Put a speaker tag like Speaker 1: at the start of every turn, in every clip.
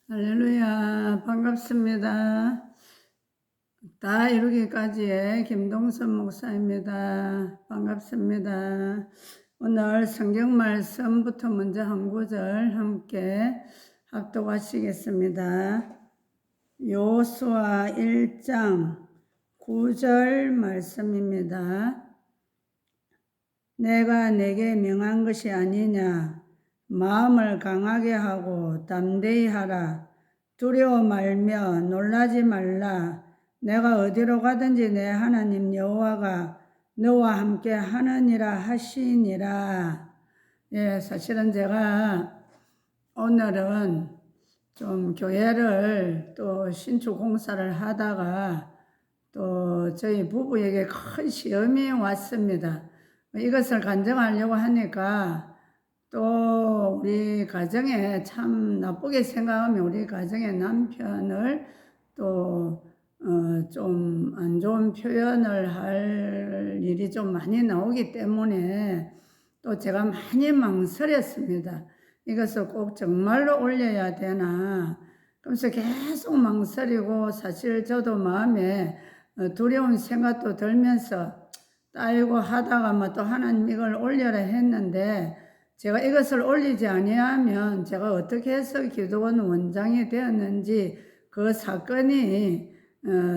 Speaker 1: 할렐루야, 반갑습니다. 다 이루기까지의 김동선 목사입니다. 반갑습니다. 오늘 성경 말씀부터 먼저 한 구절 함께 합독하시겠습니다. 여호수아 1장 9절 말씀입니다. 내가 내게 명한 것이 아니냐. 마음을 강하게 하고 담대히 하라. 두려워 말며 놀라지 말라. 내가 어디로 가든지 내 하나님 여호와가 너와 함께 하느니라 하시니라. 예, 사실은 제가 오늘은 좀 교회를 또 신축 공사를 하다가 또 저희 부부에게 큰 시험이 왔습니다. 이것을 간증하려고 하니까 또 우리 가정에 참 나쁘게 생각하면 우리 가정의 남편을 또 좀 안 좋은 표현을 할 일이 좀 많이 나오기 때문에 또 제가 많이 망설였습니다. 이것을 꼭 정말로 올려야 되나. 그래서 계속 망설이고 사실 저도 마음에 두려운 생각도 들면서 따이고 하다가 또 하나님 이걸 올려라 했는데 제가 이것을 올리지 아니하면 제가 어떻게 해서 기도원 원장이 되었는지 그 사건이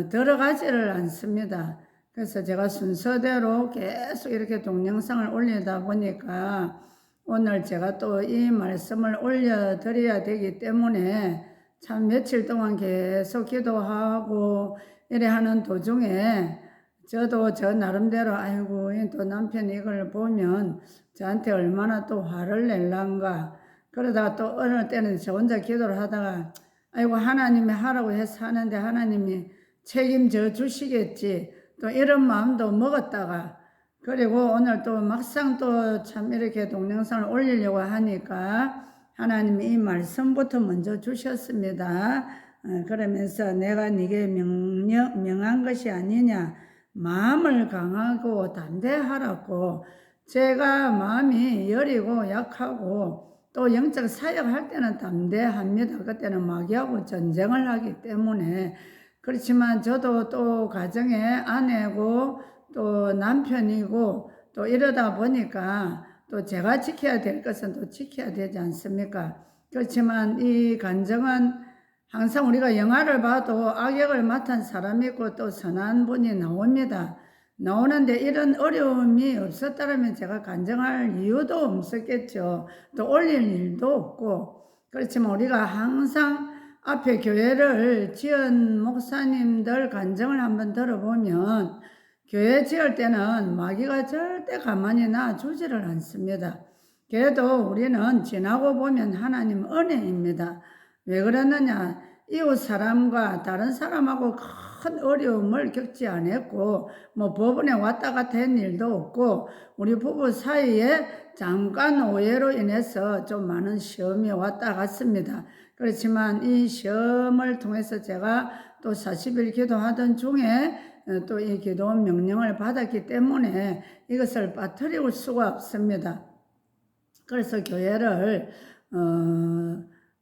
Speaker 1: 들어가지를 않습니다. 그래서 제가 순서대로 계속 이렇게 동영상을 올리다 보니까 오늘 제가 또 이 말씀을 올려드려야 되기 때문에 참 며칠 동안 계속 기도하고 이래 하는 도중에 저도 저 나름대로 아이고 또 남편이 이걸 보면 저한테 얼마나 또 화를 낼란가. 그러다가 또 어느 때는 저 혼자 기도를 하다가 아이고 하나님이 하라고 해서 하는데 하나님이 책임져 주시겠지. 또 이런 마음도 먹었다가 그리고 오늘 또 막상 또 참 이렇게 동영상을 올리려고 하니까 하나님이 이 말씀부터 먼저 주셨습니다. 그러면서 내가 네게 명한 것이 아니냐. 마음을 강하고 담대하라고. 제가 마음이 여리고 약하고 또 영적 사역할 때는 담대합니다. 그때는 마귀하고 전쟁을 하기 때문에. 그렇지만 저도 또 가정의 아내고 또 남편이고 또 이러다 보니까 또 제가 지켜야 될 것은 또 지켜야 되지 않습니까? 그렇지만 이 간증은 항상 우리가 영화를 봐도 악역을 맡은 사람이 있고 또 선한 분이 나옵니다. 나오는데 이런 어려움이 없었다면 제가 간증할 이유도 없었겠죠. 또 올릴 일도 없고. 그렇지만 우리가 항상 앞에 교회를 지은 목사님들 간증을 한번 들어보면 교회 지을 때는 마귀가 절대 가만히 놔주지를 않습니다. 그래도 우리는 지나고 보면 하나님 은혜입니다. 왜 그러느냐? 이웃 사람과 다른 사람하고 큰 어려움을 겪지 않았고 법원에 왔다 갔다 한 일도 없고 우리 부부 사이에 잠깐 오해로 인해서 좀 많은 시험이 왔다 갔습니다. 그렇지만 이 시험을 통해서 제가 또 40일 기도하던 중에 또 이 기도 명령을 받았기 때문에 이것을 빠뜨릴 수가 없습니다. 그래서 교회를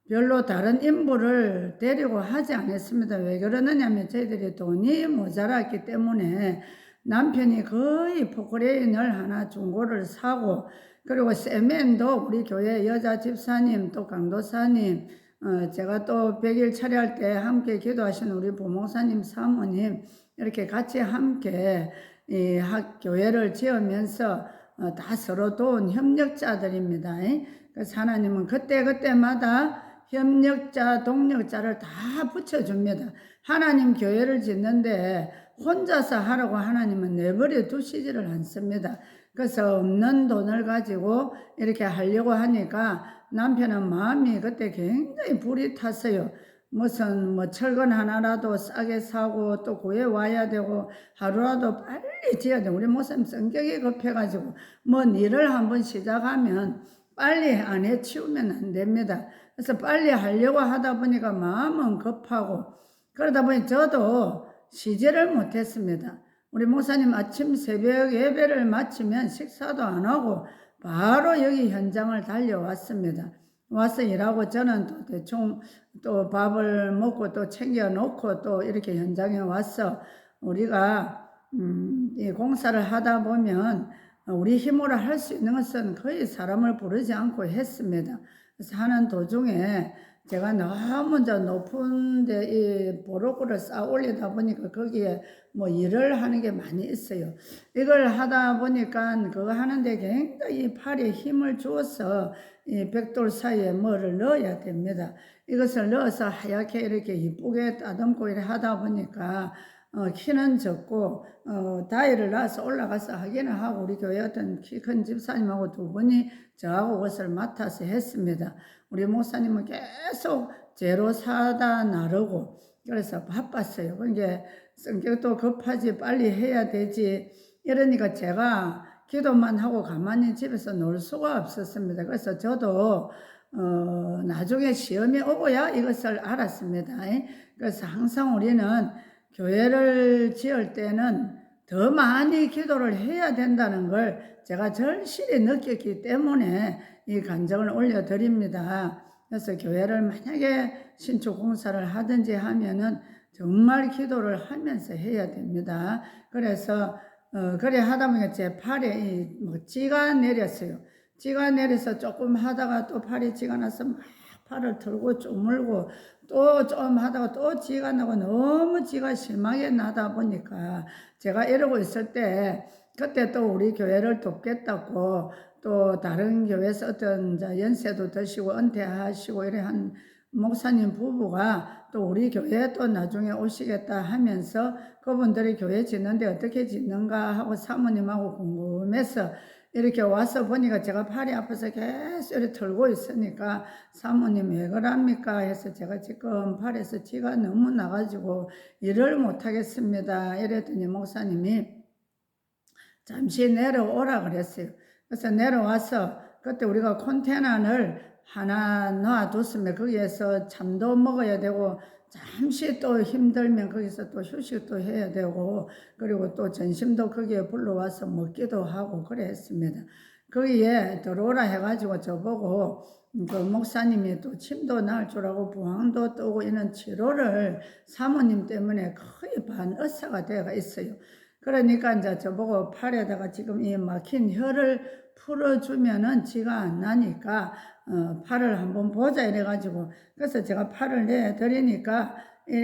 Speaker 1: 별로 다른 인부를 데리고 하지 않았습니다. 왜 그러느냐면 저희들이 돈이 모자랐기 때문에 남편이 거의 포크레인을 하나 중고를 사고 그리고 세면도 우리 교회 여자 집사님 또 강도사님 제가 또 100일 차례할 때 함께 기도하신 우리 부목사님 사모님 이렇게 같이 함께 이 교회를 지으면서 다 서로 도운 협력자들입니다. 그래서 하나님은 그때마다 협력자, 동력자를 다 붙여줍니다. 하나님 교회를 짓는데 혼자서 하라고 하나님은 내버려 두시지를 않습니다. 그래서 없는 돈을 가지고 이렇게 하려고 하니까 남편은 마음이 그때 굉장히 불이 탔어요. 무슨 철근 하나라도 싸게 사고 또 구해 와야 되고 하루라도 빨리 지어야 돼. 우리 목사님 성격이 급해가지고 일을 한번 시작하면 빨리 안 해치우면 안 됩니다. 그래서 빨리 하려고 하다 보니까 마음은 급하고 그러다 보니 저도 쉬지를 못했습니다. 우리 목사님 아침 새벽 예배를 마치면 식사도 안 하고 바로 여기 현장을 달려왔습니다. 와서 일하고 저는 또 대충 또 밥을 먹고 또 챙겨 놓고 또 이렇게 현장에 와서 우리가 이 공사를 하다 보면 우리 힘으로 할 수 있는 것은 거의 사람을 부르지 않고 했습니다. 그래서 하는 도중에 제가 너무 저 높은 데 이 보로구를 쌓아 올리다 보니까 거기에 뭐 일을 하는 게 많이 있어요. 이걸 하다 보니까 그거 하는데 굉장히 팔에 힘을 주어서 이 벽돌 사이에 뭐를 넣어야 됩니다. 이것을 넣어서 하얗게 이렇게 이쁘게 따듬고 이렇게 하다 보니까 키는 적고 다이를 놔서 올라가서 하기는 하고 우리 교회 어떤 키 큰 집사님하고 두 분이 저하고 그것을 맡아서 했습니다. 우리 목사님은 계속 재료 사다 나르고 그래서 바빴어요. 그러니까 성격도 급하지 빨리 해야 되지 이러니까 제가 기도만 하고 가만히 집에서 놀 수가 없었습니다. 그래서 저도 나중에 시험이 오고야 이것을 알았습니다. 그래서 항상 우리는 교회를 지을 때는 더 많이 기도를 해야 된다는 걸 제가 절실히 느꼈기 때문에 이 간증을 올려드립니다. 그래서 교회를 만약에 신축 공사를 하든지 하면은 정말 기도를 하면서 해야 됩니다. 그래서 그래 하다 보니까 제 팔에 뭐 찌가 내렸어요. 찌가 내려서 조금 하다가 또 팔이 찌가 나서 막 팔을 털고 쪼물고 또 좀 하다가 또 찌가 나고 너무 찌가 심하게 나다 보니까 제가 이러고 있을 때 그때 또 우리 교회를 돕겠다고 또 다른 교회에서 어떤 연세도 드시고 은퇴하시고 이래 한 목사님 부부가 또 우리 교회에 또 나중에 오시겠다 하면서 그분들이 교회 짓는데 어떻게 짓는가 하고 사모님하고 궁금해서 이렇게 와서 보니까 제가 팔이 아파서 계속 이렇게 털고 있으니까 사모님 왜 그럽니까 해서 제가 지금 팔에서 쥐가 너무 나가지고 일을 못하겠습니다 이랬더니 목사님이 잠시 내려오라 그랬어요. 그래서 내려와서 그때 우리가 컨테너를 하나 놔뒀으면 거기에서 잠도 먹어야 되고 잠시 또 힘들면 거기서 또 휴식도 해야 되고 그리고 또 점심도 거기에 불러와서 먹기도 하고 그래 했습니다. 거기에 들어오라 해가지고 저보고 그 목사님이 또 침도 나을 줄 알고 부항도 뜨고 이런 치료를 사모님 때문에 거의 반의사가 되어 있어요. 그러니까 이제 저보고 팔에다가 지금 이 막힌 혀를 풀어주면은 쥐가 안 나니까 팔을 한번 보자 이래가지고 그래서 제가 팔을 내드리니까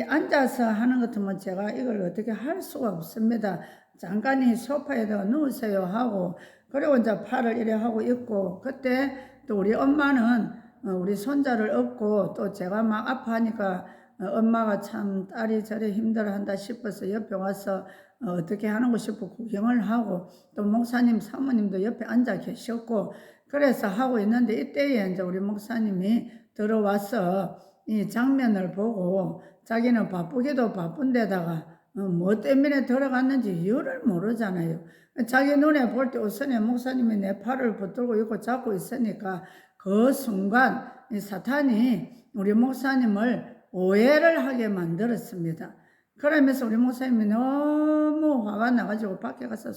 Speaker 1: 앉아서 하는 것 같으면 제가 이걸 어떻게 할 수가 없습니다. 잠깐이 소파에다가 누우세요 하고 그리고 이제 팔을 이래 하고 있고 그때 또 우리 엄마는 우리 손자를 업고 또 제가 막 아파하니까 엄마가 참 딸이 저래 힘들어한다 싶어서 옆에 와서 어떻게 하는 거 싶어 구경을 하고 또 목사님 사모님도 옆에 앉아 계셨고 그래서 하고 있는데 이때에 이제 우리 목사님이 들어와서 이 장면을 보고 자기는 바쁘기도 바쁜데다가 뭐 때문에 들어갔는지 이유를 모르잖아요. 자기 눈에 볼 때 우선에 목사님이 내 팔을 붙들고 있고 잡고 있으니까 그 순간 이 사탄이 우리 목사님을 오해를 하게 만들었습니다. 그러면서 우리 목사님이 너무 화가 나가지고 밖에 가서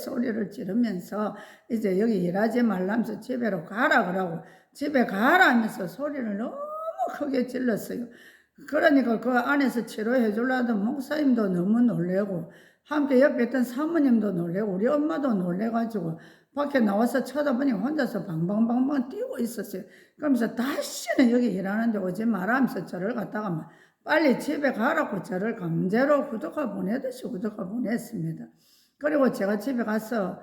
Speaker 1: 소리를 지르면서 이제 여기 일하지 말라면서 집에로 가라 그러고 집에 가라 하면서 소리를 너무 크게 질렀어요. 그러니까 그 안에서 치료해 주려던 목사님도 너무 놀래고 함께 옆에 있던 사모님도 놀래고 우리 엄마도 놀래가지고 밖에 나와서 쳐다보니 혼자서 방방방방 뛰고 있었어요. 그러면서 다시는 여기 일하는데 오지 마라 하면서 저를 갖다가 막 빨리 집에 가라고 저를 강제로 후두가 보내듯이 후두가 보냈습니다. 그리고 제가 집에 가서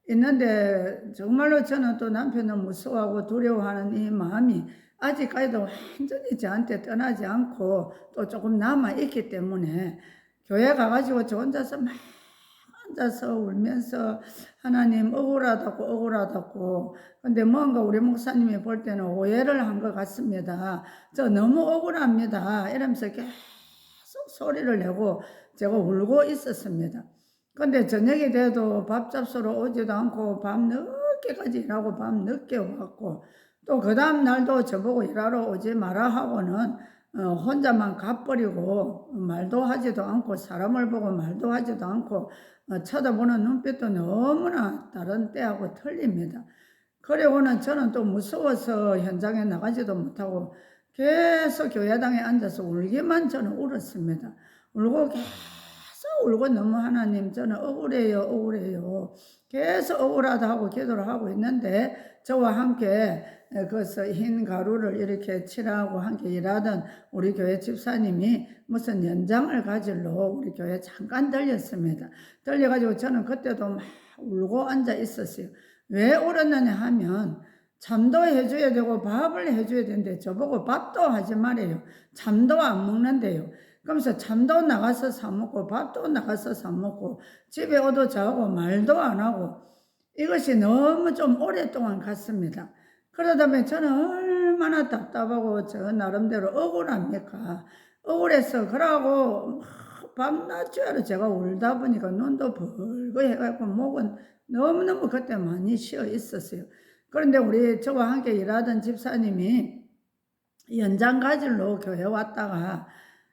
Speaker 1: 있는데 정말로 저는 또 남편을 무서워하고 두려워하는 이 마음이 아직까지도 완전히 저한테 떠나지 않고 또 조금 남아있기 때문에 교회 가가지고 저 혼자서 막 앉아서 울면서 하나님 억울하다고 근데 뭔가 우리 목사님이 볼 때는 오해를 한 것 같습니다. 저 너무 억울합니다 이러면서 계속 소리를 내고 제가 울고 있었습니다. 근데 저녁이 돼도 밥 잡수러 오지도 않고 밤 늦게까지 일하고 밤 늦게 왔고 또 그 다음 날도 저보고 일하러 오지 마라 하고는 혼자만 가버리고 말도 하지도 않고 사람을 보고 말도 하지도 않고 쳐다보는 눈빛도 너무나 다른 때하고 틀립니다. 그리고는 저는 또 무서워서 현장에 나가지도 못하고 계속 교회당에 앉아서 울기만 저는 울었습니다. 울고 계속 울고 너무 하나님 저는 억울해요 억울해요. 계속 억울하다 하고 기도를 하고 있는데 저와 함께 그래서 흰 가루를 이렇게 칠하고 함께 일하던 우리 교회 집사님이 무슨 연장을 가지러 우리 교회 잠깐 들렸습니다. 들려가지고 저는 그때도 막 울고 앉아 있었어요. 왜 울었느냐 하면 잠도 해줘야 되고 밥을 해줘야 되는데 저보고 밥도 하지 말아요. 잠도 안 먹는데요. 그러면서 잠도 나가서 사 먹고 밥도 나가서 사 먹고 집에 오도 자고 말도 안 하고 이것이 너무 좀 오랫동안 갔습니다. 그러다 보니 저는 얼마나 답답하고 저 나름대로 억울합니까? 억울해서 그러고 밤낮 주야로 제가 울다 보니까 눈도 벌거 해갖고 목은 너무너무 그때 많이 쉬어 있었어요. 그런데 우리 저와 함께 일하던 집사님이 연장 가지러 교회 왔다가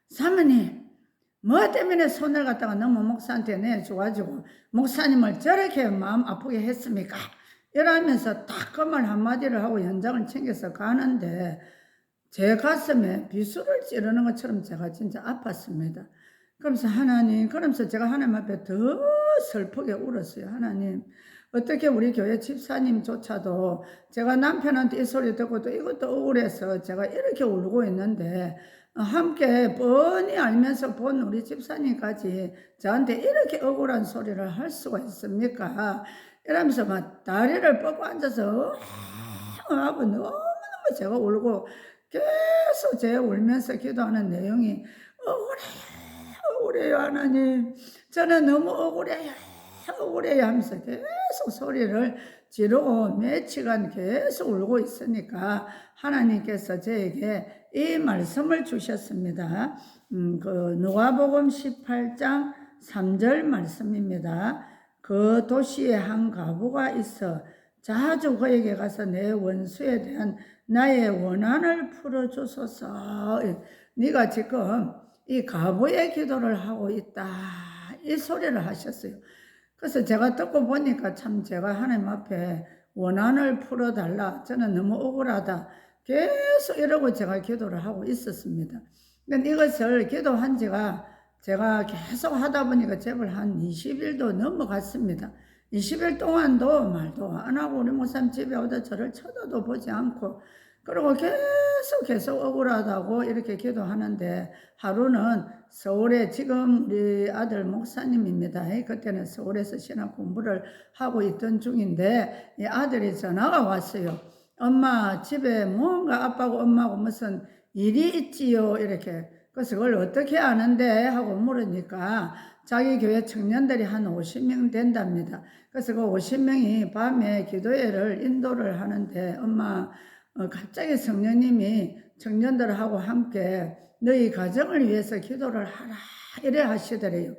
Speaker 1: 사모님 뭐 때문에 손을 갖다가 너무 목사한테 내줘가지고 목사님을 저렇게 마음 아프게 했습니까? 이러면서 딱 그 말 한마디를 하고 연장을 챙겨서 가는데 제 가슴에 비수를 찌르는 것처럼 제가 진짜 아팠습니다. 그러면서 하나님, 그러면서 제가 하나님 앞에 더 슬프게 울었어요. 하나님, 어떻게 우리 교회 집사님조차도 제가 남편한테 이 소리 듣고 또 이것도 억울해서 제가 이렇게 울고 있는데 함께 뻔히 알면서 본 우리 집사님까지 저한테 이렇게 억울한 소리를 할 수가 있습니까? 이러면서 막 다리를 뻗고 앉아서 하고 너무너무 제가 울고 계속 제가 울면서 기도하는 내용이 억울해요 하나님, 저는 너무 억울해요 하면서 계속 소리를 지르고 며칠간 계속 울고 있으니까 하나님께서 저에게 이 말씀을 주셨습니다. 그 누가복음 18장 3절 말씀입니다. 그 도시에 한 과부가 있어 자주 그에게 가서 내 원수에 대한 나의 원한을 풀어주소서. 네가 지금 이 과부의 기도를 하고 있다, 이 소리를 하셨어요. 그래서 제가 듣고 보니까 참 제가 하나님 앞에 원한을 풀어달라, 저는 너무 억울하다, 계속 이러고 제가 기도를 하고 있었습니다. 근데 이것을 기도한 지가 제가 계속 하다 보니까 제발 한 20일도 넘어갔습니다. 20일 동안도 말도 안 하고 우리 목사님 집에 오다 저를 쳐다도 보지 않고 그리고 계속 억울하다고 이렇게 기도하는데 하루는 서울에 지금 우리 아들 목사님입니다. 그때는 서울에서 신학 공부를 하고 있던 중인데 이 아들이 전화가 왔어요. 엄마 집에 뭔가 아빠하고 엄마하고 무슨 일이 있지요 이렇게. 그래서 그걸 어떻게 아는데 하고 물으니까 자기 교회 청년들이 한 50명 된답니다. 그래서 그 50명이 밤에 기도회를 인도를 하는데 엄마 갑자기 성령님이 청년들하고 함께 너희 가정을 위해서 기도를 하라 이래 하시더래요.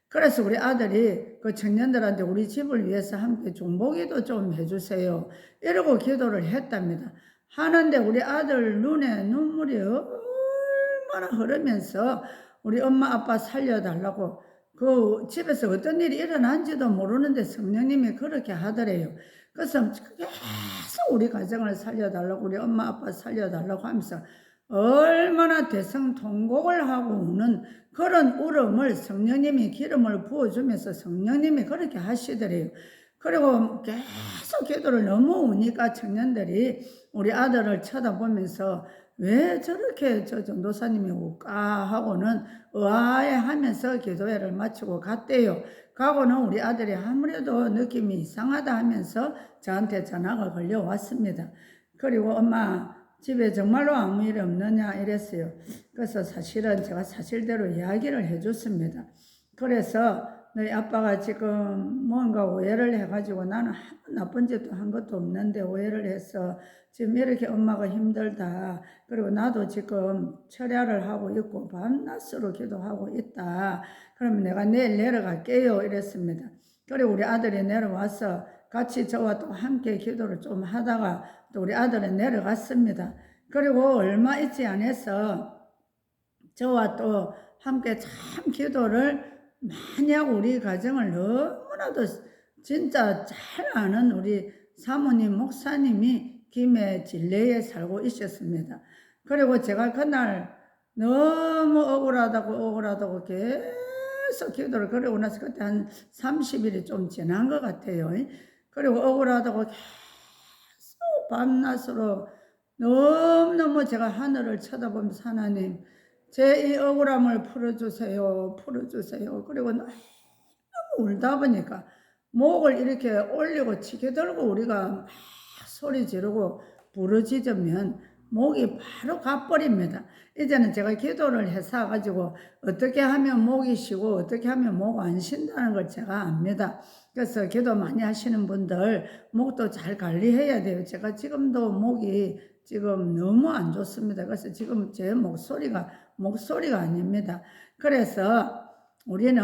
Speaker 1: 그래서 우리 아들이 그 청년들한테 우리 집을 위해서 함께 중보기도 좀 해주세요 이러고 기도를 했답니다. 하는데 우리 아들 눈에 눈물이 얼마나 흐르면서 우리 엄마 아빠 살려달라고 그 집에서 어떤 일이 일어난지도 모르는데 성령님이 그렇게 하더래요. 그래서 계속 우리 가정을 살려달라고 우리 엄마 아빠 살려달라고 하면서 얼마나 대성통곡을 하고 우는 그런 울음을 성령님이 기름을 부어주면서 성령님이 그렇게 하시더래요. 그리고 계속 기도를 너무 우니까 청년들이 우리 아들을 쳐다보면서 왜 저렇게 저 전도사님이 올까 하고는 의아해 하면서 기도회를 마치고 갔대요. 가고는 우리 아들이 아무래도 느낌이 이상하다 하면서 저한테 전화가 걸려왔습니다. 그리고 엄마 집에 정말로 아무 일 없느냐 이랬어요. 그래서 사실은 제가 사실대로 이야기를 해줬습니다. 그래서 너희 아빠가 지금 뭔가 오해를 해가지고 나는 나쁜 짓도 한 것도 없는데 오해를 해서 지금 이렇게 엄마가 힘들다. 그리고 나도 지금 철야를 하고 있고 밤낮으로 기도하고 있다. 그러면 내가 내일 내려갈게요 이랬습니다. 그리고 우리 아들이 내려와서 같이 저와 또 함께 기도를 좀 하다가 또 우리 아들은 내려갔습니다. 그리고 얼마 있지 않아서 저와 또 함께 참 기도를 많이 하고 우리 가정을 너무나도 진짜 잘 아는 우리 사모님 목사님이 김해 진례에 살고 있었습니다. 그리고 제가 그날 너무 억울하다고 계속 기도를 그러고 나서 그때 한 30일이 좀 지난 것 같아요. 그리고 억울하다고 계속 밤낮으로 너무너무 제가 하늘을 쳐다보면서 하나님 제 이 억울함을 풀어주세요. 그리고 너무 울다 보니까 목을 이렇게 올리고 치게 들고 우리가 막 소리 지르고 부르짖으면 목이 바로 가버립니다. 이제는 제가 기도를 해서 가지고 어떻게 하면 목이 쉬고 어떻게 하면 목 안 쉰다는 걸 제가 압니다. 그래서 기도 많이 하시는 분들 목도 잘 관리해야 돼요. 제가 지금도 목이 지금 너무 안 좋습니다. 그래서 지금 제 목소리가 아닙니다. 그래서 우리는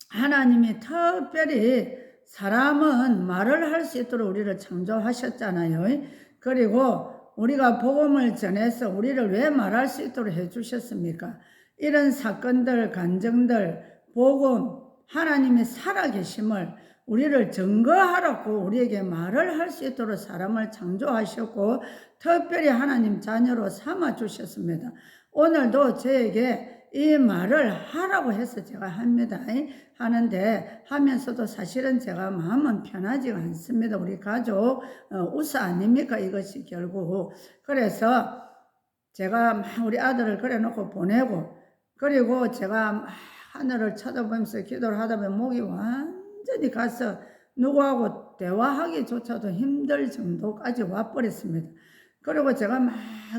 Speaker 1: 하나님이 특별히 사람은 말을 할 수 있도록 우리를 창조하셨잖아요. 그리고 우리가 복음을 전해서 우리를 왜 말할 수 있도록 해주셨습니까? 이런 사건들, 간증들, 복음, 하나님이 살아계심을 우리를 증거하라고 우리에게 말을 할 수 있도록 사람을 창조하셨고 특별히 하나님 자녀로 삼아주셨습니다. 오늘도 저에게 이 말을 하라고 해서 제가 합니다. 하는데 하면서도 사실은 제가 마음은 편하지가 않습니다. 우리 가족 우사 아닙니까? 이것이 결국. 그래서 제가 우리 아들을 그래놓고 보내고 그리고 제가 하늘을 쳐다보면서 기도를 하다 보면 목이 완전히 가서 누구하고 대화하기조차도 힘들 정도까지 와버렸습니다. 그리고 제가 막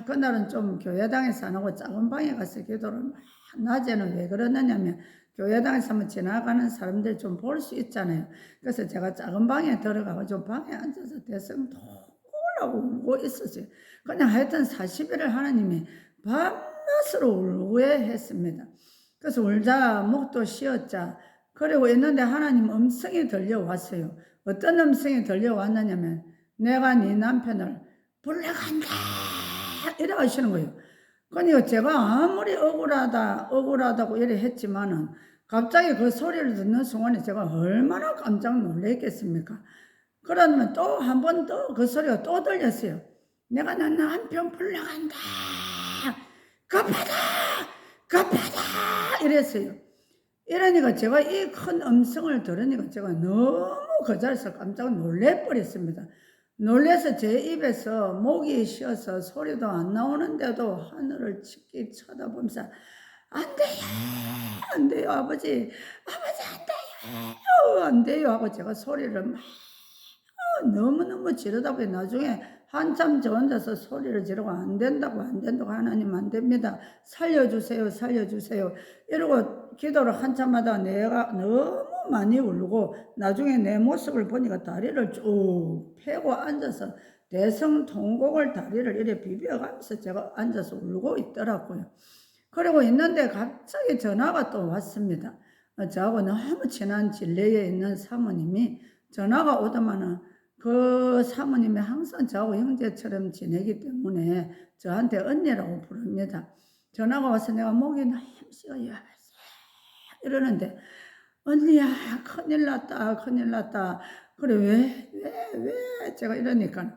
Speaker 1: 그날은 좀 교회당에서 안 하고 작은 방에 가서 기도를 막 낮에는 왜 그러느냐면 교회당에서 한번 지나가는 사람들 좀 볼 수 있잖아요. 그래서 제가 작은 방에 들어가고 좀 방에 앉아서 대성통곡을 울고 있었어요. 그냥 하여튼 40일을 하나님이 밤낮으로 울고 했습니다. 그래서 울자 목도 쉬었자 그리고 있는데 하나님 음성이 들려왔어요. 어떤 음성이 들려왔느냐면 내가 네 남편을 불러간다 이래 하시는 거예요. 그러니까 제가 아무리 억울하다고 이래 했지만은 갑자기 그 소리를 듣는 순간에 제가 얼마나 깜짝 놀랐겠습니까? 그러면 또 한 번 더 그 소리가 또 들렸어요. 내가 난 남편 불러간다. 급하다 이랬어요. 이러니까 제가 이 큰 음성을 들으니까 제가 너무 그 자리에서 깜짝 놀래버렸습니다. 놀래서 제 입에서 목이 쉬어서 소리도 안 나오는데도 하늘을 깊게 쳐다보면서 안 돼요 아버지 안 돼요 하고 제가 소리를 막 너무너무 지르다 보니 나중에 한참 저 혼자서 소리를 지르고 안 된다고 하나님 안 됩니다. 살려주세요 이러고 기도를 한참 하다가 내가 너무 많이 울고 나중에 내 모습을 보니까 다리를 쭉 펴고 앉아서 대성통곡을 다리를 이렇게 비벼가면서 제가 앉아서 울고 있더라고요. 그리고 있는데 갑자기 전화가 또 왔습니다. 저하고 너무 친한 진례에 있는 사모님이 전화가 오더만은 그 사모님이 항상 저하고 형제처럼 지내기 때문에 저한테 언니라고 부릅니다. 전화가 와서 내가 목이 너무 쉬어요. 이러는데 언니야 큰일 났다. 그래 왜 제가 이러니까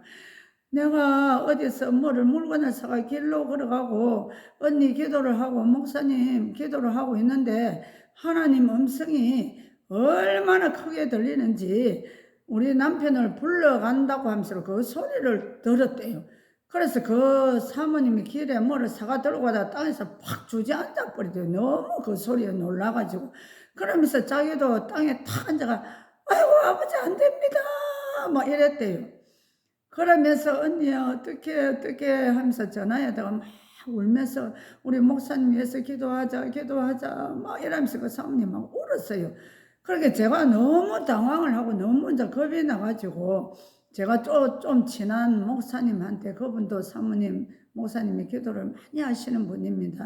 Speaker 1: 내가 어디서 물건을 사가 길로 걸어가고 언니 기도를 하고 목사님 기도를 하고 있는데 하나님 음성이 얼마나 크게 들리는지 우리 남편을 불러간다고 하면서 그 소리를 들었대요. 그래서 그 사모님이 길에 뭐를 사가 들고 가다가 땅에서 팍 주저앉아 버리대요. 너무 그 소리에 놀라가지고. 그러면서 자기도 땅에 탁 앉아가 아이고 아버지 안 됩니다 막 이랬대요. 그러면서 언니야 어떻게 하면서 전화에다가 막 울면서 우리 목사님 위해서 기도하자 막 이러면서 그 사모님 막 울었어요. 그렇게 제가 너무 당황을 하고 너무 이제 겁이 나가지고 제가 좀 친한 목사님한테 그분도 사모님 목사님이 기도를 많이 하시는 분입니다.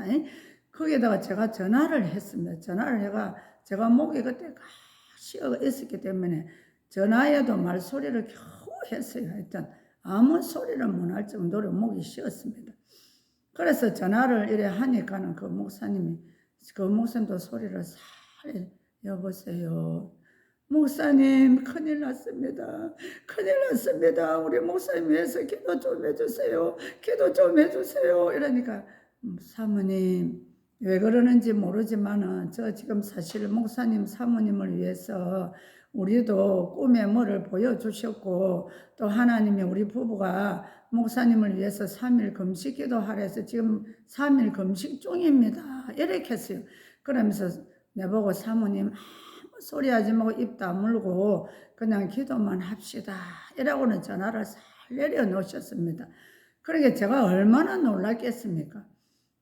Speaker 1: 거기에다가 제가 전화를 했습니다. 전화를 해가 제가 목이 그때 가시가 있었기 때문에 전화에도 말소리를 겨우 했어요. 하여튼 아무 소리를 못 할 정도로 목이 쉬었습니다. 그래서 전화를 이래 하니까는 그 목사님도 소리를 살 여보세요. 목사님 큰일 났습니다. 큰일 났습니다. 우리 목사님 위해서 기도 좀 해주세요. 기도 좀 해주세요. 이러니까 사모님 왜 그러는지 모르지만은 저 지금 사실 목사님 사모님을 위해서 우리도 꿈에 뭐를 보여주셨고 또 하나님이 우리 부부가 목사님을 위해서 3일 금식 기도하라 해서 지금 3일 금식 중입니다. 이렇게 했어요. 그러면서 내보고 사모님 아무 소리 하지 말고 입 다물고 그냥 기도만 합시다. 이라고는 전화를 잘 내려놓으셨습니다. 그러니까 제가 얼마나 놀랐겠습니까?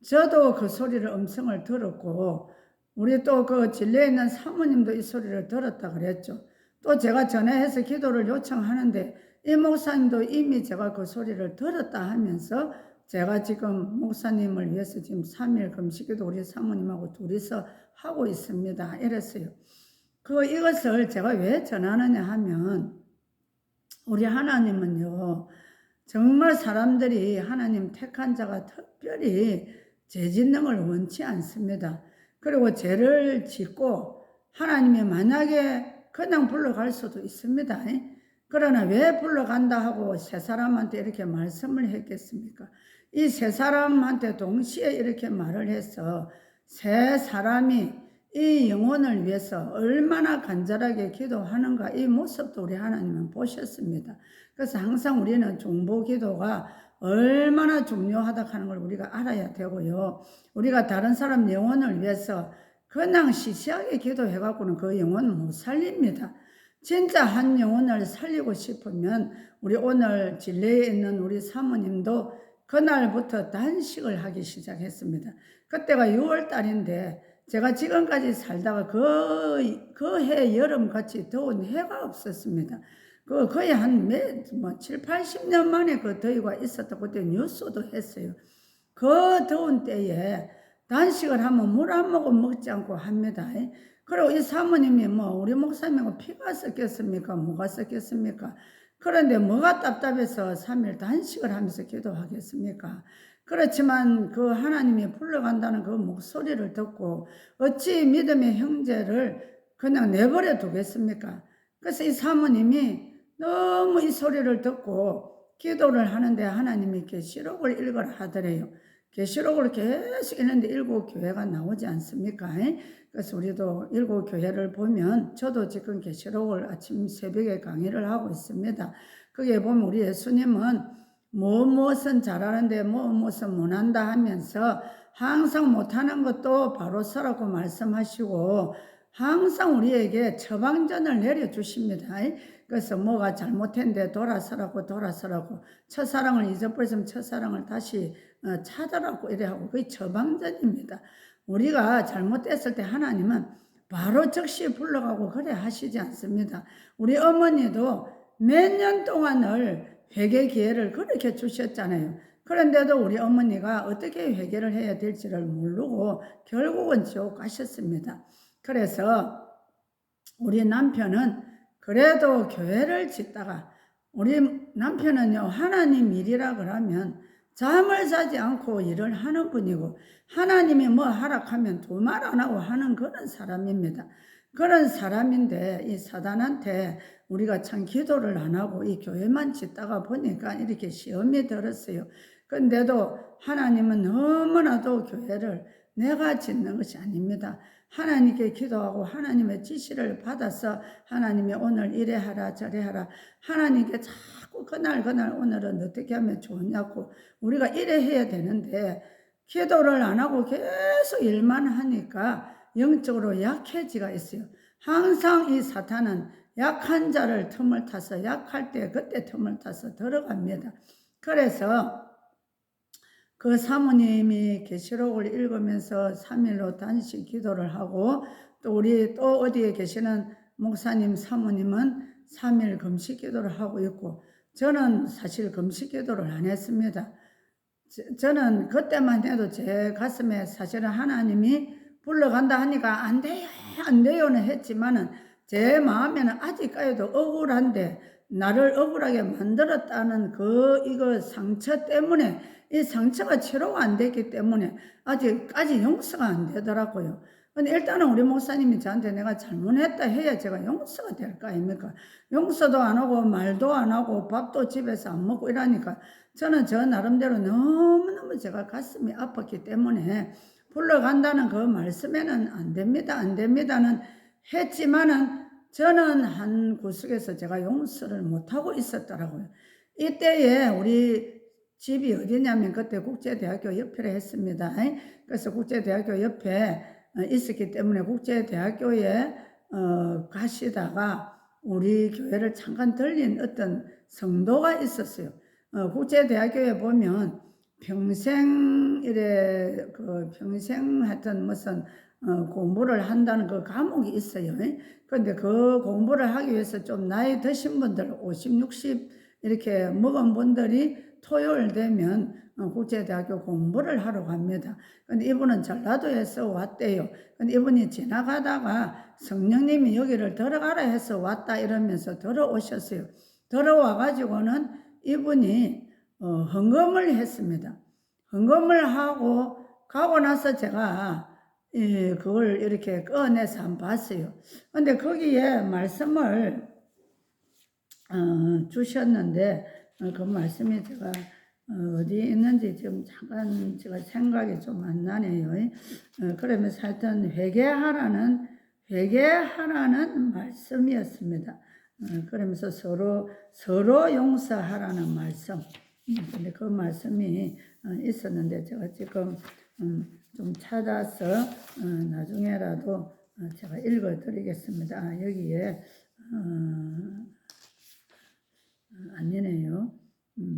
Speaker 1: 저도 그 소리를 음성을 들었고 우리 또 그 진례에 있는 사모님도 이 소리를 들었다 그랬죠. 또 제가 전화해서 기도를 요청하는데 이 목사님도 이미 제가 그 소리를 들었다 하면서 제가 지금 목사님을 위해서 지금 3일 금식기도 우리 사모님하고 둘이서 하고 있습니다. 이랬어요. 이것을 제가 왜 전하느냐 하면 우리 하나님은요 정말 사람들이 하나님 택한 자가 특별히 죄 짓는 걸 원치 않습니다. 그리고 죄를 짓고 하나님이 만약에 그냥 불러갈 수도 있습니다. 그러나 왜 불러간다 하고 세 사람한테 이렇게 말씀을 했겠습니까? 이 세 사람한테 동시에 이렇게 말을 해서 세 사람이 이 영혼을 위해서 얼마나 간절하게 기도하는가 이 모습도 우리 하나님은 보셨습니다. 그래서 항상 우리는 중보 기도가 얼마나 중요하다 하는 걸 우리가 알아야 되고요. 우리가 다른 사람 영혼을 위해서 그냥 시시하게 기도해갖고는 그 영혼 못 살립니다. 진짜 한 영혼을 살리고 싶으면 우리 오늘 진례에 있는 우리 사모님도 그날부터 단식을 하기 시작했습니다. 그때가 6월 달인데 제가 지금까지 살다가 그 해 여름같이 더운 해가 없었습니다. 거의 한 7, 80년 만에 그 더위가 있었다. 그때 뉴스도 했어요. 그 더운 때에 단식을 하면 물 한 모금 먹지 않고 합니다. 그리고 이 사모님이 우리 목사님하고 피가 섞였습니까? 뭐가 섞였습니까? 그런데 뭐가 답답해서 3일 단식을 하면서 기도하겠습니까? 그렇지만 그 하나님이 불러간다는 그 목소리를 듣고 어찌 믿음의 형제를 그냥 내버려 두겠습니까? 그래서 이 사모님이 너무 이 소리를 듣고 기도를 하는데 하나님이 계시록을 읽으라 하더래요. 계시록을 계속 읽는데 7교회가 나오지 않습니까? 그래서 우리도 7교회를 보면 저도 지금 계시록을 아침 새벽에 강의를 하고 있습니다. 거기에 보면 우리 예수님은 무엇은 잘하는데 무엇은 못한다 하면서 항상 못하는 것도 바로 서라고 말씀하시고 항상 우리에게 처방전을 내려주십니다. 그래서 뭐가 잘못했는데 돌아서라고 첫사랑을 잊어버렸으면 첫사랑을 다시 찾으라고 이래하고 그게 처방전입니다. 우리가 잘못했을 때 하나님은 바로 즉시 불러가고 그래 하시지 않습니다. 우리 어머니도 몇 년 동안을 회개 기회를 그렇게 주셨잖아요. 그런데도 우리 어머니가 어떻게 회개를 해야 될지를 모르고 결국은 지옥 가셨습니다. 그래서 우리 남편은 그래도 교회를 짓다가 우리 남편은요 하나님 일이라 그러면 잠을 자지 않고 일을 하는 분이고 하나님이 뭐 하락하면 두 말 안 하고 하는 그런 사람입니다. 그런 사람인데 이 사단한테 우리가 참 기도를 안 하고 이 교회만 짓다가 보니까 이렇게 시험이 들었어요. 근데도 하나님은 너무나도 교회를 내가 짓는 것이 아닙니다. 하나님께 기도하고 하나님의 지시를 받아서 하나님이 오늘 이래 하라 저래 하라 하나님께 자꾸 그날 오늘은 어떻게 하면 좋냐고 우리가 이래 해야 되는데 기도를 안 하고 계속 일만 하니까 영적으로 약해지가 있어요. 항상 이 사탄은 약한 자를 틈을 타서 약할 때 그때 틈을 타서 들어갑니다. 그래서 그 사모님이 계시록을 읽으면서 3일로 단식 기도를 하고 또 우리 또 어디에 계시는 목사님 사모님은 3일 금식 기도를 하고 있고 저는 사실 금식 기도를 안 했습니다. 저는 그때만 해도 제 가슴에 사실은 하나님이 불러간다 하니까 안 돼요는 했지만은 제 마음에는 아직까지도 억울한데 나를 억울하게 만들었다는 이거 상처 때문에 이 상처가 치료가 안 됐기 때문에 아직까지 용서가 안 되더라고요. 근데 일단은 우리 목사님이 저한테 내가 잘못했다 해야 제가 용서가 될 거 아닙니까? 용서도 안 하고 말도 안 하고 밥도 집에서 안 먹고 이러니까 저는 저 나름대로 너무너무 제가 가슴이 아팠기 때문에 불러간다는 그 말씀에는 안 됩니다. 안 됩니다는 했지만은 저는 한 구석에서 제가 용서를 못하고 있었더라고요. 이때에 우리 집이 어디냐면 그때 국제대학교 옆에 했습니다. 그래서 국제대학교 옆에 있었기 때문에 국제대학교에 가시다가 우리 교회를 잠깐 들린 어떤 성도가 있었어요. 국제대학교에 보면 평생 이래 평생 하여튼 무슨 공부를 한다는 그 과목이 있어요. 그런데 그 공부를 하기 위해서 좀 나이 드신 분들 50, 60 이렇게 먹은 분들이 토요일 되면 국제대학교 공부를 하러 갑니다. 근데 이분은 전라도에서 왔대요. 근데 이분이 지나가다가 성령님이 여기를 들어가라 해서 왔다 이러면서 들어오셨어요. 들어와가지고는 이분이 헌금을 했습니다. 헌금을 하고 가고 나서 제가 그걸 이렇게 꺼내서 한번 봤어요. 근데 거기에 말씀을 주셨는데 그 말씀이 제가 어디 있는지 지금 잠깐 제가 생각이 좀 안 나네요. 그러면서 하여튼 회개하라는 말씀이었습니다. 그러면서 서로 용서하라는 말씀. 근데 그 말씀이 있었는데 제가 지금 좀 찾아서 나중에라도 제가 읽어 드리겠습니다. 여기에 아니네요.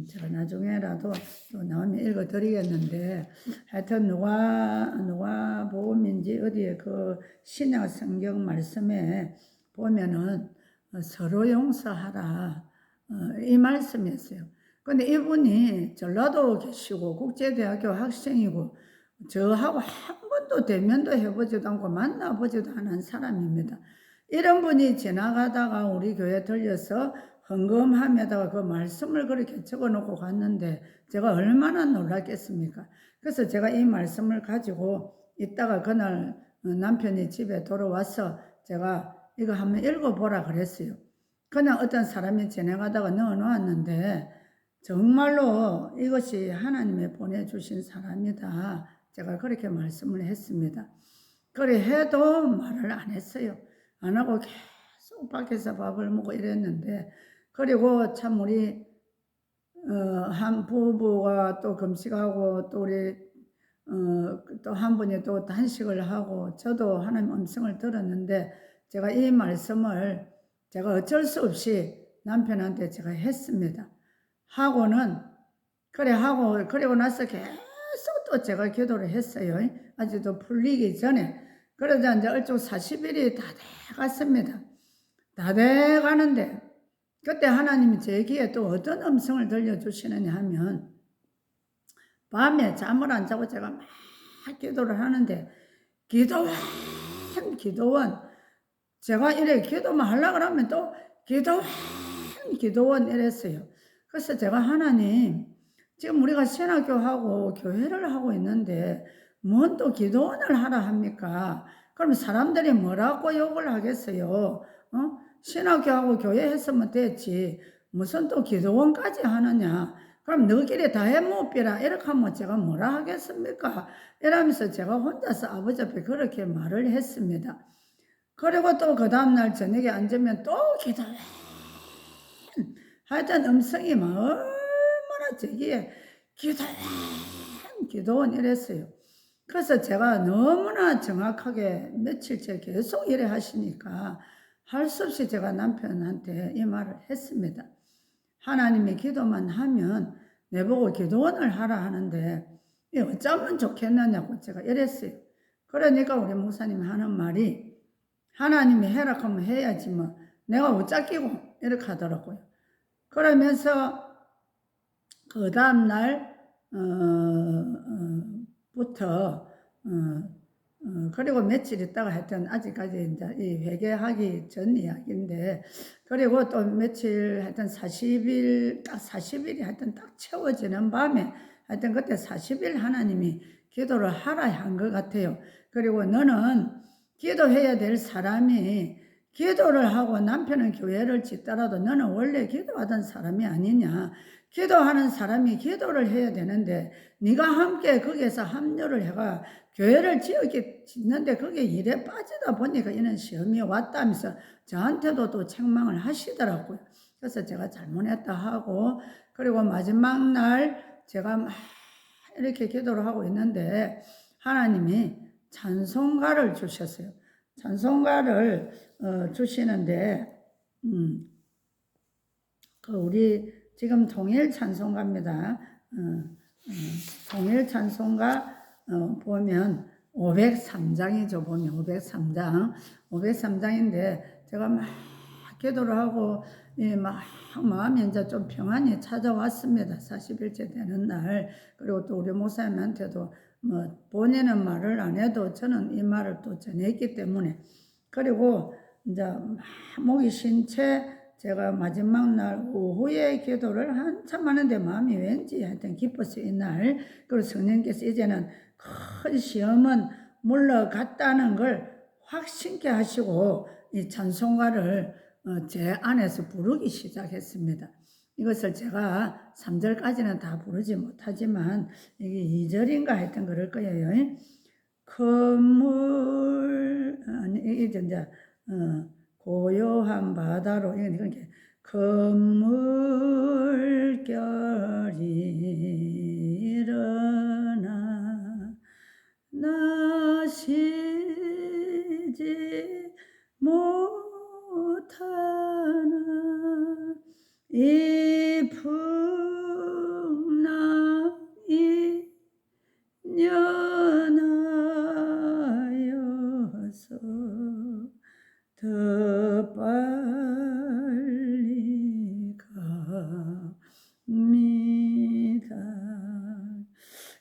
Speaker 1: 제가 나중에라도 또 나오면 읽어 드리겠는데, 하여튼 누가 복음인지 어디에 그 신약 성경 말씀에 보면은 서로 용서하라. 이 말씀이었어요. 근데 이분이 전라도 계시고 국제대학교 학생이고 저하고 한 번도 대면도 해보지도 않고 만나보지도 않은 사람입니다. 이런 분이 지나가다가 우리 교회 들려서 헌금함에다가 그 말씀을 그렇게 적어놓고 갔는데 제가 얼마나 놀랐겠습니까? 그래서 제가 이 말씀을 가지고 있다가 그날 남편이 집에 돌아와서 제가 이거 한번 읽어보라 그랬어요. 그냥 어떤 사람이 지나가다가 넣어놓았는데 정말로 이것이 하나님이 보내주신 사람이다. 제가 그렇게 말씀을 했습니다. 그래 해도 말을 안 했어요. 안 하고 계속 밖에서 밥을 먹고 이랬는데 그리고 참 우리 한 부부가 또 금식하고 또 우리 또 한 분이 또 단식을 하고 저도 하나님 음성을 들었는데 제가 이 말씀을 제가 어쩔 수 없이 남편한테 제가 했습니다. 하고는 하고 그리고 나서 계속 또 제가 기도를 했어요. 아직도 풀리기 전에. 그러자 이제 얼추 40일이 다 돼갔습니다. 다 돼가는데 그때 하나님이 제 귀에 또 어떤 음성을 들려주시느냐 하면 밤에 잠을 안 자고 제가 막 기도를 하는데 기도원 제가 이래 기도만 하려고 하면 또 기도원 이랬어요. 그래서 제가 하나님 지금 우리가 신학교하고 교회를 하고 있는데 뭔 또 기도원을 하라 합니까? 그럼 사람들이 뭐라고 욕을 하겠어요? 신학교하고 교회 했으면 됐지 무슨 또 기도원까지 하느냐? 그럼 너희끼리 다 해먹비라 이렇게 하면 제가 뭐라 하겠습니까? 이러면서 제가 혼자서 아버지 앞에 그렇게 말을 했습니다. 그리고 또 그 다음날 저녁에 앉으면 또 기도원 하여튼 음성이 막 얼마나 저기에 기도원 이랬어요. 그래서 제가 너무나 정확하게 며칠째 계속 이래 하시니까 할 수 없이 제가 남편한테 이 말을 했습니다. 하나님이 기도만 하면 내보고 기도원을 하라 하는데 어쩌면 좋겠느냐고 제가 이랬어요. 그러니까 우리 목사님이 하는 말이 하나님이 해라 하면 해야지 뭐 내가 어쩌기고 이렇게 하더라고요. 그러면서 그 다음날 부터 그리고 며칠 있다가 하여튼 아직까지 이제 이 회개하기 전 이야기인데 그리고 또 며칠 하여튼 40일 딱 40일이 하여튼 딱 채워지는 밤에 하여튼 그때 40일 하나님이 기도를 하라 한 것 같아요. 그리고 너는 기도해야 될 사람이 기도를 하고 남편은 교회를 짓더라도 너는 원래 기도하던 사람이 아니냐. 기도하는 사람이 기도를 해야 되는데 네가 함께 거기에서 합류를 해가 교회를 짓는데 거기에 일에 빠지다 보니까 이런 시험이 왔다면서 저한테도 또 책망을 하시더라고요. 그래서 제가 잘못했다 하고 그리고 마지막 날 제가 막 이렇게 기도를 하고 있는데 하나님이 찬송가를 주셨어요. 찬송가를 주시는데 그 우리 지금 통일 찬송가입니다. 통일 찬송가 보면 503장이죠. 보면 503장. 503장인데 제가 막 기도를 하고 막 마음이 이제 좀 평안이 찾아왔습니다. 40일째 되는 날. 그리고 또 우리 목사님한테도 뭐 본인은 말을 안 해도 저는 이 말을 또 전했기 때문에 그리고 이제 목이 쉰 채 제가 마지막 날 오후에 기도를 한참 하는데 마음이 왠지 하여튼 기뻤어요. 이날. 그리고 성령께서 이제는 큰 시험은 물러갔다는 걸 확신케 하시고 이 찬송가를 제 안에서 부르기 시작했습니다. 이것을 제가 3절까지는 다 부르지 못하지만 이게 2절인가 하여튼 그럴 거예요. 큰물 아니 이제 고요한 바다로 이렇게 큰 물결이 일어나 나 쉬지 못하나 이 풍랑이 연하여서 더 빨리 갑니다.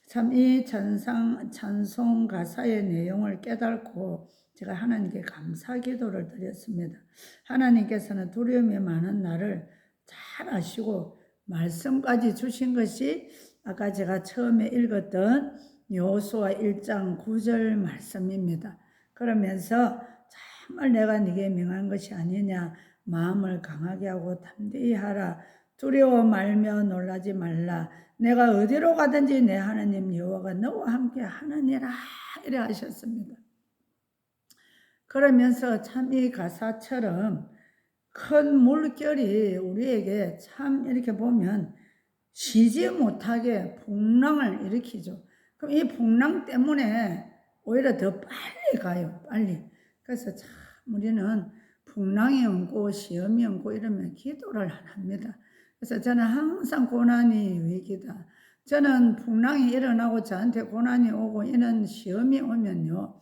Speaker 1: 참 이 찬송 가사의 내용을 깨닫고 제가 하나님께 감사 기도를 드렸습니다. 하나님께서는 두려움이 많은 나를 잘 아시고 말씀까지 주신 것이 아까 제가 처음에 읽었던 여호수아 1장 9절 말씀입니다. 그러면서 정말 내가 네게 명한 것이 아니냐 마음을 강하게 하고 담대히 하라 두려워 말며 놀라지 말라 내가 어디로 가든지 내 하나님 여호와가 너와 함께 하느니라 이래 하셨습니다. 그러면서 참 이 가사처럼 큰 물결이 우리에게 참 이렇게 보면 쉬지 못하게 풍랑을 일으키죠. 그럼 이 풍랑 때문에 오히려 더 빨리 가요. 빨리. 그래서 참 우리는 풍랑이 얹고 시험이 얹고 이러면 기도를 안 합니다. 그래서 저는 항상 고난이 위기다. 저는 풍랑이 일어나고 저한테 고난이 오고 이런 시험이 오면요.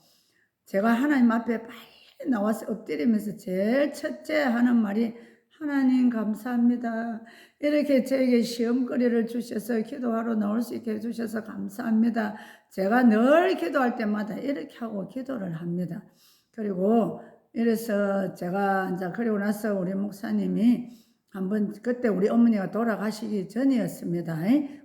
Speaker 1: 제가 하나님 앞에 빨리 나와서 엎드리면서 제일 첫째 하는 말이 하나님 감사합니다. 이렇게 저에게 시험거리를 주셔서 기도하러 나올 수 있게 해주셔서 감사합니다. 제가 늘 기도할 때마다 이렇게 하고 기도를 합니다. 그리고 이래서 제가 이제 그리고 나서 우리 목사님이 한번 그때 우리 어머니가 돌아가시기 전이었습니다.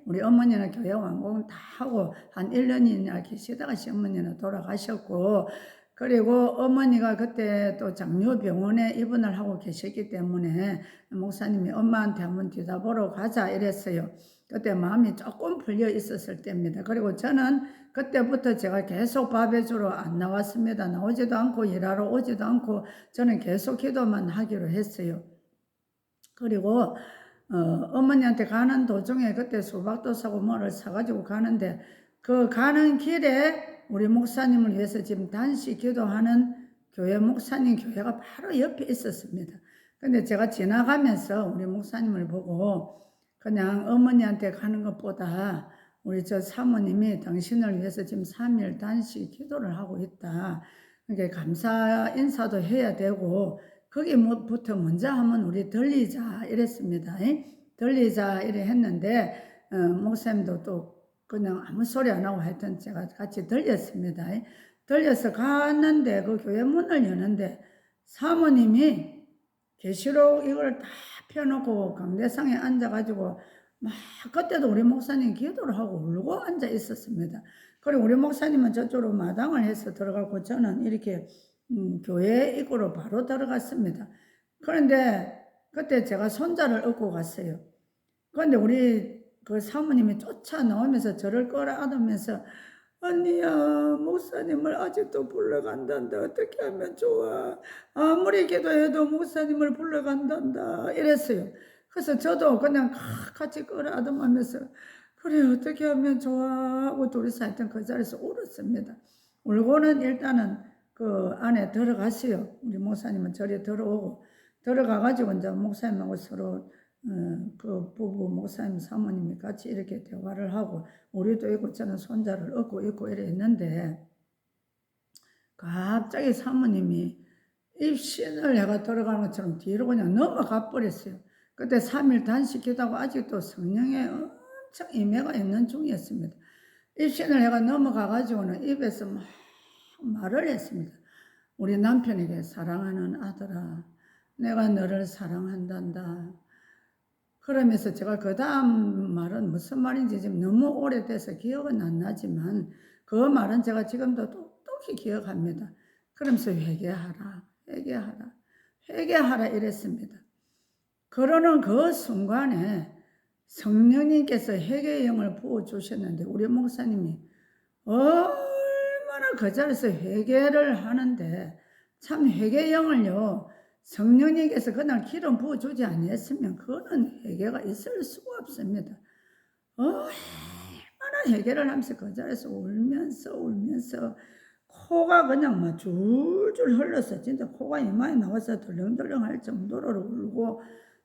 Speaker 1: 우리 어머니는 교회 완공 다 하고 한 1년이나 계시다가 시어머니는 돌아가셨고 그리고 어머니가 그때 또 장로병원에 입원을 하고 계셨기 때문에 목사님이 엄마한테 한번 뒤다보러 가자 이랬어요. 그때 마음이 조금 풀려 있었을 때입니다. 그리고 저는 그때부터 제가 계속 밥에 주러 안 나왔습니다. 나오지도 않고 일하러 오지도 않고 저는 계속 기도만 하기로 했어요. 그리고 어머니한테 가는 도중에 그때 수박도 사고 뭐를 사가지고 가는데 그 가는 길에 우리 목사님을 위해서 지금 단시 기도하는 교회 목사님 교회가 바로 옆에 있었습니다. 근데 제가 지나가면서 우리 목사님을 보고 그냥 어머니한테 가는 것보다 우리 저 사모님이 당신을 위해서 지금 3일 단시 기도를 하고 있다. 그러니까 감사 인사도 해야 되고 거기부터 먼저 하면 우리 들리자 이랬습니다. 들리자 이래 했는데 목사님도 또 그냥 아무 소리 안 하고 하여튼 제가 같이 들렸습니다. 들려서 갔는데 그 교회 문을 여는데 사모님이 계시록 이걸 다 펴놓고 강대상에 앉아가지고 막 그때도 우리 목사님 기도를 하고 울고 앉아 있었습니다. 그리고 우리 목사님은 저쪽으로 마당을 해서 들어가고 저는 이렇게 교회 입구로 바로 들어갔습니다. 그런데 그때 제가 손자를 업고 갔어요. 그런데 우리 그 사모님이 쫓아 나오면서 저를 끌어안으면서 언니야, 목사님을 아직도 불러간단다. 어떻게 하면 좋아? 아무리 기도해도 목사님을 불러간단다. 이랬어요. 그래서 저도 그냥 같이 끌어안으면서 그래 어떻게 하면 좋아? 하고 둘이서 하여튼 그 자리에서 울었습니다. 울고는 일단은 그 안에 들어갔어요. 우리 목사님은 절에 들어오고 들어가가지고 이제 목사님하고 서로 그 부부 목사님 사모님이 같이 이렇게 대화를 하고 우리도 있고 저는 손자를 업고 있고 이래 있는데 갑자기 사모님이 입신을 해가 들어가는 것처럼 뒤로 그냥 넘어가 버렸어요. 그때 3일 단식기도하고 아직도 성령에 엄청 임해가 있는 중이었습니다. 입신을 해가 넘어가가지고는 입에서 막 말을 했습니다. 우리 남편에게 사랑하는 아들아, 내가 너를 사랑한단다. 그러면서 제가 그 다음 말은 무슨 말인지 지금 너무 오래돼서 기억은 안 나지만 그 말은 제가 지금도 똑똑히 기억합니다. 그러면서 회개하라, 회개하라, 회개하라 이랬습니다. 그러는 그 순간에 성령님께서 회개의 영을 부어주셨는데 우리 목사님이 얼마나 그 자리에서 회개를 하는데 참 회개의 영을요 성령님께서 그날 기름 부어주지 아니했으면 그거는 회개가 있을 수가 없습니다. 얼마나 회개를 하면서 그 자리에서 울면서 코가 그냥 막 줄줄 흘렀어. 진짜 코가 이마에 나와서 덜렁덜렁 할 정도로 울고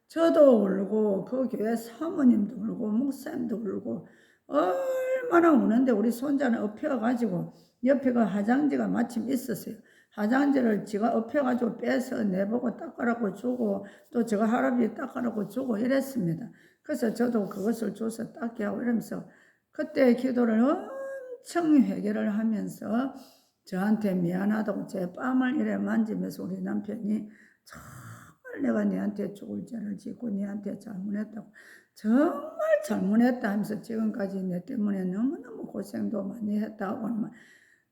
Speaker 1: 저도 울고 그 교회 사모님도 울고 목사님도 울고 얼마나 우는데 우리 손자는 엎혀가지고 옆에 그 화장지가 마침 있었어요. 화장지를 지가 엎혀가지고 빼서 내보고 닦으라고 주고 또 제가 할아버지 닦으라고 주고 이랬습니다. 그래서 저도 그것을 줘서 닦게 하고 이러면서 그때 기도를 엄청 회개를 하면서 저한테 미안하다고 제 뺨을 이래 만지면서 우리 남편이 정말 내가 니한테 죽을 죄를 짓고 니한테 잘못했다고 정말 잘못했다 하면서 지금까지 내 때문에 너무너무 고생도 많이 했다고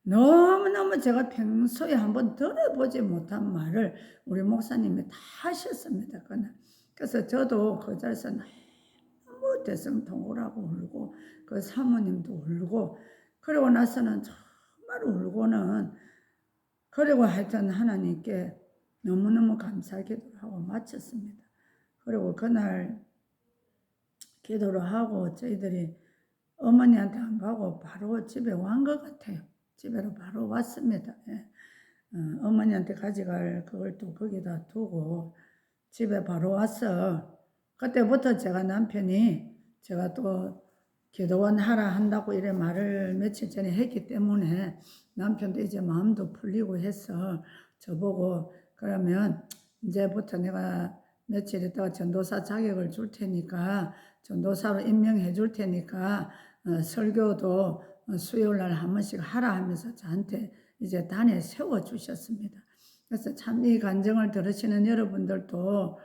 Speaker 1: 너무너무 제가 평소에 한번 들어보지 못한 말을 우리 목사님이 다 하셨습니다. 그날. 그래서 저도 그 자리에서 너무 대성통곡하고 울고 그 사모님도 울고 그러고 나서는 정말 울고는 그리고 하여튼 하나님께 너무너무 감사 기도를 하고 마쳤습니다. 그리고 그날 기도를 하고 저희들이 어머니한테 안 가고 바로 집에 온 것 같아요. 집에로 바로 왔습니다. 예. 어머니한테 가져갈 그걸 또 거기다 두고 집에 바로 와서 그때부터 제가 남편이 제가 또 기도원 하라 한다고 이래 말을 며칠 전에 했기 때문에 남편도 이제 마음도 풀리고 해서 저보고 그러면 이제부터 내가 며칠 있다가 전도사 자격을 줄 테니까 전도사로 임명해 줄 테니까 설교도 수요일 날 한 번씩 하라 하면서 저한테 이제 단에 세워주셨습니다. 그래서 참 이 간증을 들으시는 여러분들도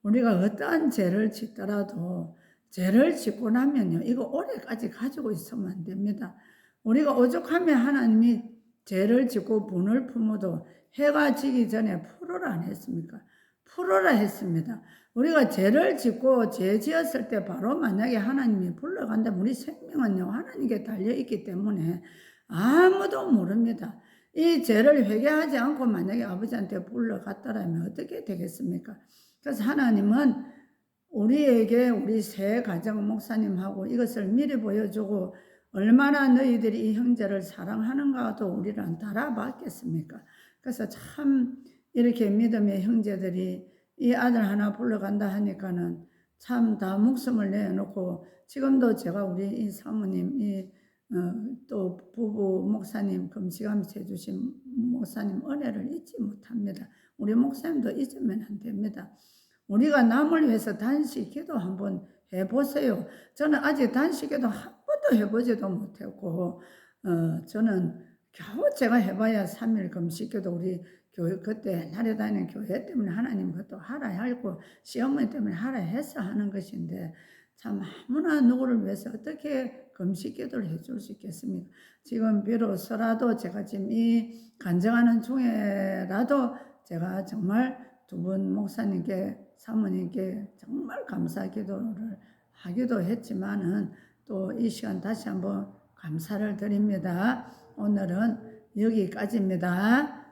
Speaker 1: 우리가 어떠한 죄를 짓더라도 죄를 짓고 나면요 이거 오래까지 가지고 있으면 안 됩니다. 우리가 오죽하면 하나님이 죄를 짓고 분을 품어도 해가 지기 전에 풀어라 안 했습니까? 풀어라 했습니다. 우리가 죄를 짓고 죄 지었을 때 바로 만약에 하나님이 불러간다면 우리 생명은요 하나님께 달려있기 때문에 아무도 모릅니다. 이 죄를 회개하지 않고 만약에 아버지한테 불러갔다라면 어떻게 되겠습니까? 그래서 하나님은 우리에게 우리 새 가정 목사님하고 이것을 미리 보여주고 얼마나 너희들이 이 형제를 사랑하는가도 우리는 달아봤겠습니까? 그래서 참 이렇게 믿음의 형제들이 이 아들 하나 불러간다 하니까는 참 다 목숨을 내놓고 지금도 제가 우리 이 사모님 또 부부 목사님 금식하면서 해주신 목사님 은혜를 잊지 못합니다. 우리 목사님도 잊으면 안 됩니다. 우리가 남을 위해서 단식 기도 한번 해보세요. 저는 아직 단식 기도 한 번도 해보지도 못했고 저는 겨우 제가 해봐야 3일 금식 기도 우리 교회 그때 옛날에 다니는 교회 때문에 하나님 그것도 하라 하고 시어머니 때문에 하라 해서 하는 것인데 참 아무나 누구를 위해서 어떻게 금식 기도를 해줄 수 있겠습니까? 지금 비로소라도 제가 지금 이 간증하는 중에라도 제가 정말 두 분 목사님께 사모님께 정말 감사 기도를 하기도 했지만은 또 이 시간 다시 한번 감사를 드립니다. 오늘은 여기까지입니다.